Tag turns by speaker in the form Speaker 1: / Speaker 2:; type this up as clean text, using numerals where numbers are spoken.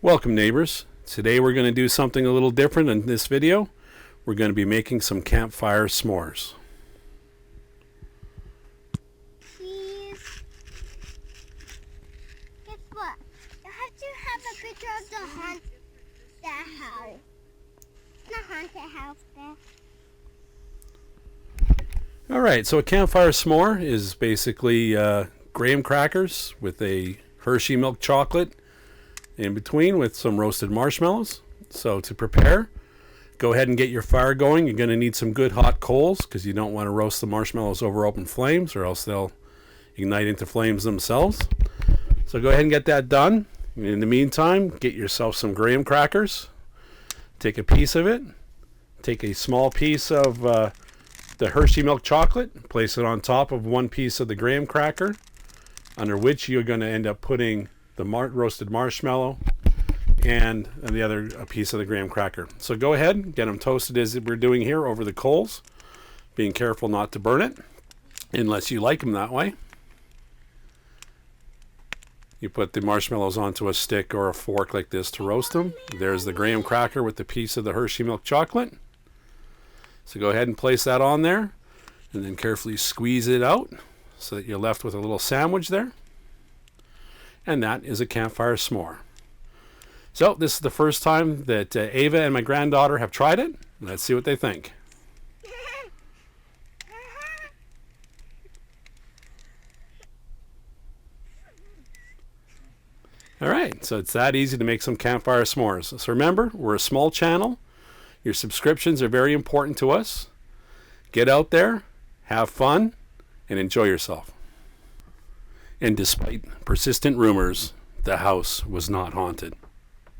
Speaker 1: Welcome neighbors. Today we're going to do something a little different in this video. We're going to be making some campfire s'mores.
Speaker 2: Please. Guess what? You have to have a picture of the house. Not haunted house there.
Speaker 1: Alright, so a campfire s'more is basically graham crackers with a Hershey Milk Chocolate in between with some roasted marshmallows. So to prepare, go ahead and get your fire going. You're going to need some good hot coals because you don't want to roast the marshmallows over open flames or else they'll ignite into flames themselves. So go ahead and get that done. In the meantime, get yourself some graham crackers. Take a piece of it. Take a small piece of the Hershey Milk Chocolate. Place it on top of one piece of the graham cracker, under which you're going to end up putting the roasted marshmallow and the other piece of the graham cracker. So go ahead and get them toasted as we're doing here over the coals, being careful not to burn it unless you like them that way. You put the marshmallows onto a stick or a fork like this to roast them. There's the graham cracker with the piece of the Hershey Milk Chocolate. So go ahead and place that on there and then carefully squeeze it out so that you're left with a little sandwich there. And that is a campfire s'more. So this is the first time that Ava and my granddaughter have tried it. Let's see what they think. Alright, so it's that easy to make some campfire s'mores. So remember, we're a small channel. Your subscriptions are very important to us. Get out there, have fun, and enjoy yourself. And despite persistent rumors, the house was not haunted.